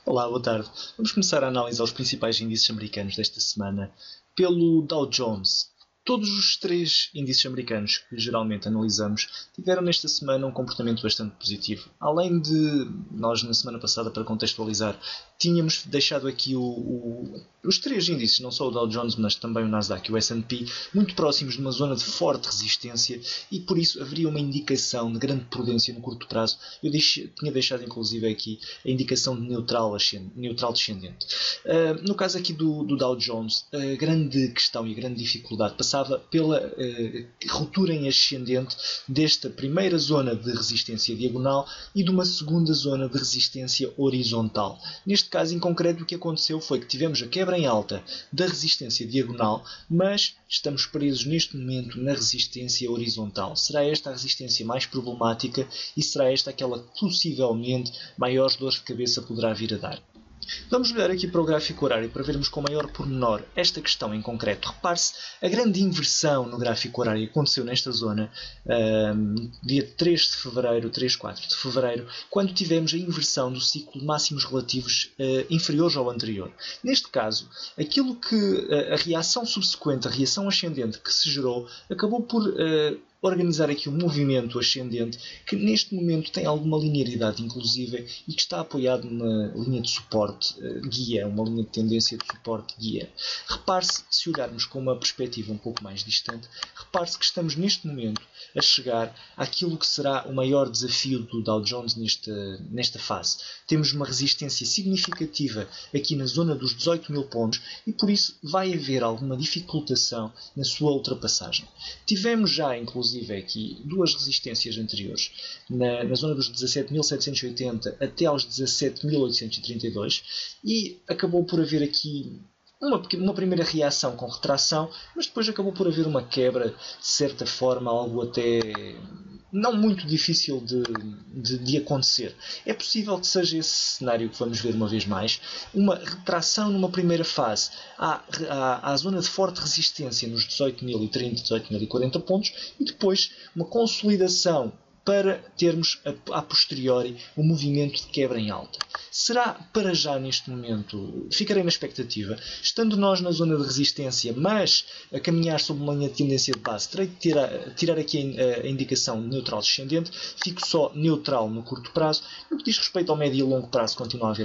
Olá, boa tarde. Vamos começar a analisar os principais índices americanos desta semana pelo Dow Jones. Todos os três índices americanos que geralmente analisamos tiveram nesta semana um comportamento bastante positivo. Além de nós, na semana passada, para contextualizar, tínhamos deixado aqui os três índices, não só o Dow Jones, mas também o Nasdaq e o S&P, muito próximos de uma zona de forte resistência e por isso haveria uma indicação de grande prudência no curto prazo. Eu tinha deixado inclusive aqui a indicação de neutral descendente. No caso aqui do Dow Jones, a grande questão e a grande dificuldade passava pela ruptura em ascendente desta primeira zona de resistência diagonal e de uma segunda zona de resistência horizontal. Neste caso em concreto, o que aconteceu foi que tivemos a quebra em alta da resistência diagonal, mas estamos presos neste momento na resistência horizontal. Será esta a resistência mais problemática e será esta aquela que possivelmente maiores dores de cabeça poderá vir a dar. Vamos olhar aqui para o gráfico horário para vermos com maior pormenor esta questão em concreto. Repare-se, a grande inversão no gráfico horário aconteceu nesta zona, dia 3 de fevereiro, 4 de fevereiro, quando tivemos a inversão do ciclo de máximos relativos inferiores ao anterior. Neste caso, aquilo que a reação subsequente, a reação ascendente que se gerou, acabou por organizar aqui um movimento ascendente que neste momento tem alguma linearidade inclusive e que está apoiado numa linha de suporte guia, uma linha de tendência de suporte guia. Repare-se, se olharmos com uma perspectiva um pouco mais distante, repare-se que estamos neste momento a chegar àquilo que será o maior desafio do Dow Jones nesta fase. Temos uma resistência significativa aqui na zona dos 18 mil pontos e por isso vai haver alguma dificultação na sua ultrapassagem. Tivemos já, inclusive, aqui duas resistências anteriores, na zona dos 17.780 até aos 17.832 e acabou por haver aqui uma primeira reação com retração, mas depois acabou por haver uma quebra, de certa forma, algo até não muito difícil de acontecer. É possível que seja esse cenário que vamos ver uma vez mais, uma retração numa primeira fase à zona de forte resistência nos 18.030, 18.040 pontos e depois uma consolidação para termos a posteriori um movimento de quebra em alta. Será para já neste momento, ficarei na expectativa, estando nós na zona de resistência, mas a caminhar sob uma linha de tendência de base, terei de tirar aqui a indicação neutral descendente, fico só neutral no curto prazo. No que diz respeito ao médio e longo prazo, continua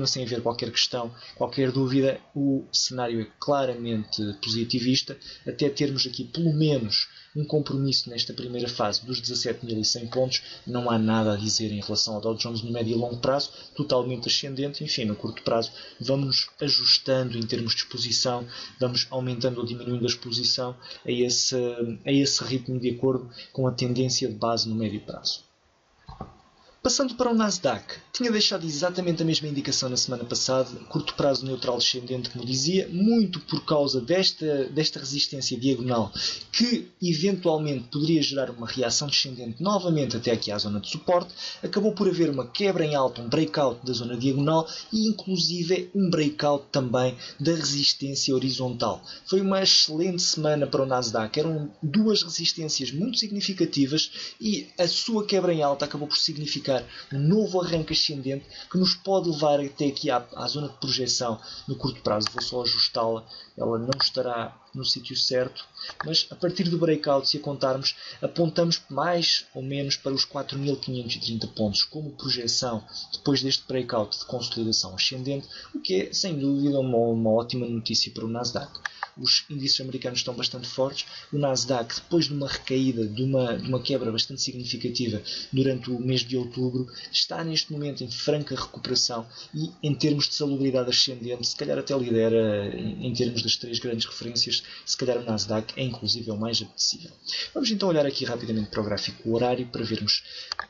sem haver qualquer questão, qualquer dúvida, o cenário é claramente positivista, até termos aqui pelo menos um compromisso nesta primeira fase dos 17.100 pontos, não há nada a dizer em relação ao Dow Jones no médio e longo prazo, totalmente ascendente. Enfim, no curto prazo vamos nos ajustando em termos de exposição, vamos aumentando ou diminuindo a exposição a esse ritmo de acordo com a tendência de base no médio prazo. Passando para o Nasdaq, tinha deixado exatamente a mesma indicação na semana passada, curto prazo neutral descendente, como dizia, muito por causa desta resistência diagonal que eventualmente poderia gerar uma reação descendente novamente até aqui à zona de suporte. Acabou por haver uma quebra em alta, um breakout da zona diagonal e inclusive um breakout também da resistência horizontal. Foi uma excelente semana para o Nasdaq, eram duas resistências muito significativas e a sua quebra em alta acabou por significar um novo arranque ascendente que nos pode levar até aqui à zona de projeção no curto prazo. Vou só ajustá-la, ela não estará no sítio certo, mas a partir do breakout, se a contarmos, apontamos mais ou menos para os 4.530 pontos como projeção depois deste breakout de consolidação ascendente, o que é sem dúvida uma ótima notícia para o Nasdaq. Os índices americanos estão bastante fortes. O Nasdaq, depois de uma recaída, de uma quebra bastante significativa durante o mês de outubro, está neste momento em franca recuperação e, em termos de salubridade ascendente, se calhar até lidera em termos das três grandes referências, se calhar o Nasdaq é inclusive o mais apetecível. Vamos então olhar aqui rapidamente para o gráfico horário para vermos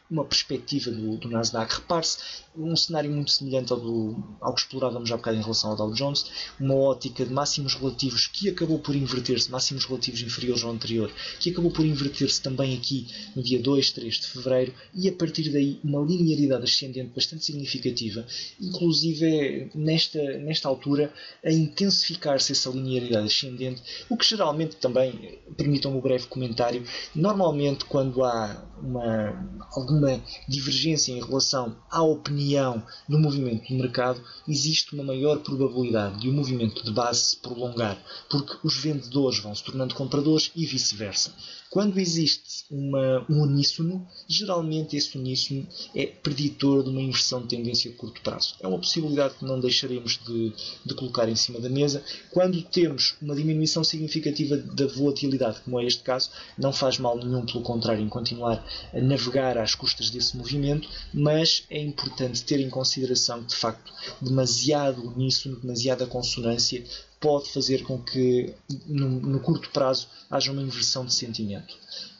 uma perspectiva do Nasdaq. Repare-se, um cenário muito semelhante ao que explorávamos já há bocado em relação ao Dow Jones, uma ótica de máximos relativos que acabou por inverter-se, máximos relativos inferiores ao anterior, que acabou por inverter-se também aqui no dia 2, 3 de fevereiro, e a partir daí uma linearidade ascendente bastante significativa, inclusive nesta altura a intensificar-se essa linearidade ascendente, o que geralmente também, permitam-me um breve comentário, normalmente quando há alguma alguma divergência em relação à opinião no movimento do mercado, existe uma maior probabilidade de o movimento de base se prolongar, porque os vendedores vão se tornando compradores e vice-versa. Quando existe um uníssono, geralmente esse uníssono é preditor de uma inversão de tendência de curto prazo. É uma possibilidade que não deixaremos de colocar em cima da mesa. Quando temos uma diminuição significativa da volatilidade, como é este caso, não faz mal nenhum, pelo contrário, em continuar a navegar às custas desse movimento, mas é importante ter em consideração que, de facto, demasiado uníssono, demasiada consonância pode fazer com que no curto prazo haja uma inversão de sentimento.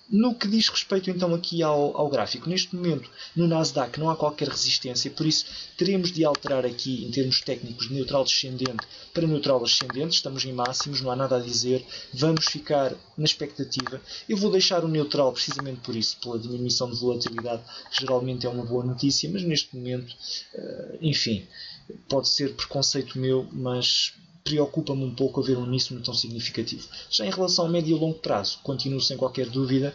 No que diz respeito então aqui ao gráfico, neste momento no Nasdaq não há qualquer resistência, por isso teremos de alterar aqui em termos técnicos de neutral descendente para neutral ascendente, estamos em máximos, não há nada a dizer, vamos ficar na expectativa. Eu vou deixar o neutral precisamente por isso, pela diminuição de volatilidade, que geralmente é uma boa notícia, mas neste momento, enfim, pode ser preconceito meu, mas preocupa-me um pouco haver um uníssono tão significativo. Já em relação ao médio e longo prazo, continuo sem qualquer dúvida,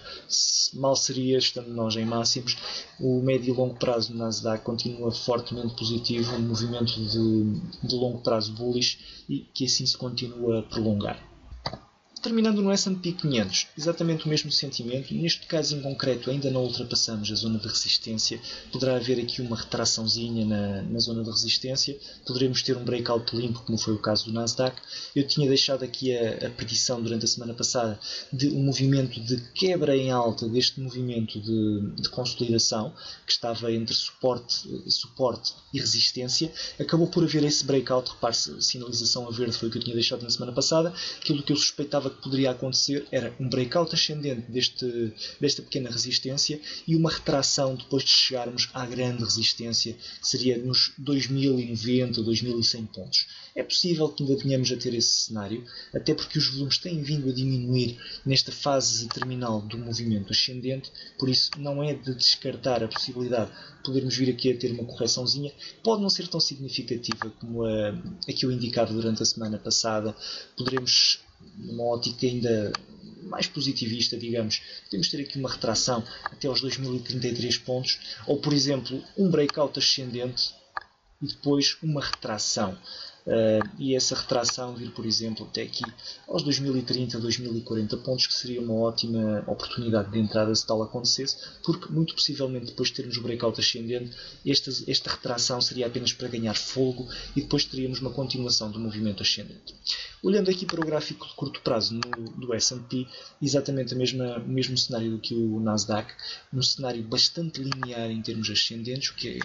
mal seria, estando nós em máximos, o médio e longo prazo do Nasdaq continua fortemente positivo, um movimento de longo prazo bullish e que assim se continua a prolongar. Terminando no S&P 500, exatamente o mesmo sentimento. Neste caso em concreto ainda não ultrapassamos a zona de resistência. Poderá haver aqui uma retraçãozinha na zona de resistência. Poderemos ter um breakout limpo, como foi o caso do Nasdaq. Eu tinha deixado aqui a predição durante a semana passada de um movimento de quebra em alta deste movimento de consolidação, que estava entre suporte e resistência. Acabou por haver esse breakout. Repare-se, a sinalização a verde foi o que eu tinha deixado na semana passada. Aquilo que eu suspeitava que poderia acontecer era um breakout ascendente desta pequena resistência e uma retração depois de chegarmos à grande resistência, que seria nos 2090, 2100 pontos. É possível que ainda tenhamos a ter esse cenário, até porque os volumes têm vindo a diminuir nesta fase terminal do movimento ascendente, por isso não é de descartar a possibilidade de podermos vir aqui a ter uma correçãozinha. Pode não ser tão significativa como a que eu indicava durante a semana passada. Poderemos, numa ótica ainda mais positivista, digamos, podemos ter aqui uma retração até aos 2033 pontos, ou por exemplo um breakout ascendente e depois uma retração. E essa retração vir, por exemplo, até aqui aos 2030, 2040 pontos, que seria uma ótima oportunidade de entrada se tal acontecesse, porque muito possivelmente depois de termos o breakout ascendente, esta retração seria apenas para ganhar fôlego e depois teríamos uma continuação do movimento ascendente. Olhando aqui para o gráfico de curto prazo do S&P, exatamente o mesmo cenário do que o Nasdaq, um cenário bastante linear em termos ascendentes, o que é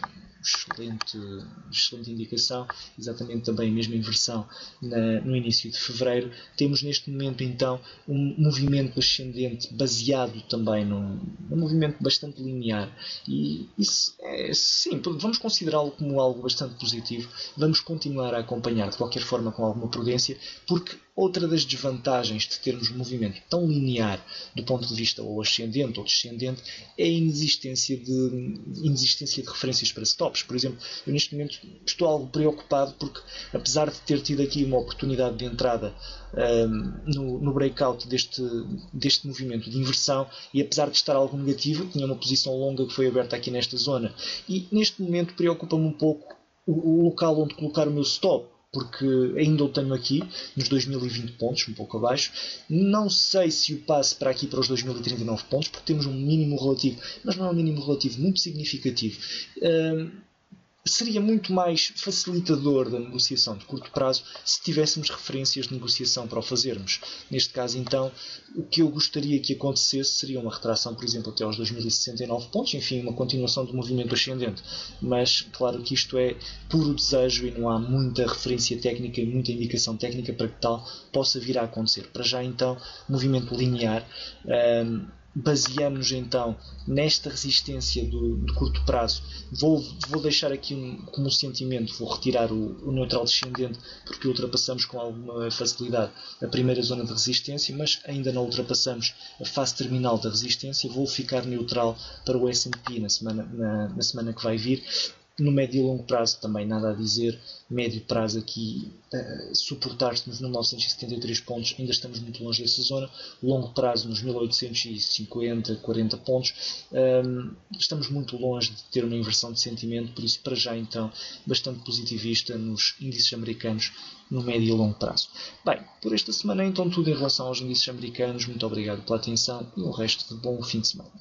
excelente indicação, exatamente também a mesma inversão no início de fevereiro. Temos neste momento então um movimento ascendente baseado também num movimento bastante linear, e isso sim, vamos considerá-lo como algo bastante positivo. Vamos continuar a acompanhar de qualquer forma com alguma prudência, porque outra das desvantagens de termos um movimento tão linear do ponto de vista ou ascendente ou descendente é a inexistência de referências para stops. Por exemplo, eu neste momento estou algo preocupado porque, apesar de ter tido aqui uma oportunidade de entrada no breakout deste movimento de inversão, e apesar de estar algo negativo, tinha uma posição longa que foi aberta aqui nesta zona, e neste momento preocupa-me um pouco o local onde colocar o meu stop, porque ainda o tenho aqui nos 2020 pontos, um pouco abaixo. Não sei se o passo para aqui para os 2039 pontos, porque temos um mínimo relativo, mas não é um mínimo relativo muito significativo. Seria muito mais facilitador da negociação de curto prazo se tivéssemos referências de negociação para o fazermos. Neste caso, então, o que eu gostaria que acontecesse seria uma retração, por exemplo, até aos 2069 pontos, enfim, uma continuação do movimento ascendente. Mas, claro que isto é puro desejo e não há muita referência técnica e muita indicação técnica para que tal possa vir a acontecer. Para já, então, movimento linear. Baseamos então nesta resistência de curto prazo. Vou deixar aqui como sentimento, vou retirar o neutral descendente, porque ultrapassamos com alguma facilidade a primeira zona de resistência, mas ainda não ultrapassamos a fase terminal da resistência. Vou ficar neutral para o S&P na semana que vai vir. No médio e longo prazo também nada a dizer. Médio prazo aqui, suportar-se nos 1973 pontos, ainda estamos muito longe dessa zona. Longo prazo nos 1850, 40 pontos, estamos muito longe de ter uma inversão de sentimento, por isso para já então bastante positivista nos índices americanos no médio e longo prazo. Bem, por esta semana é então tudo em relação aos índices americanos. Muito obrigado pela atenção e o resto de bom fim de semana.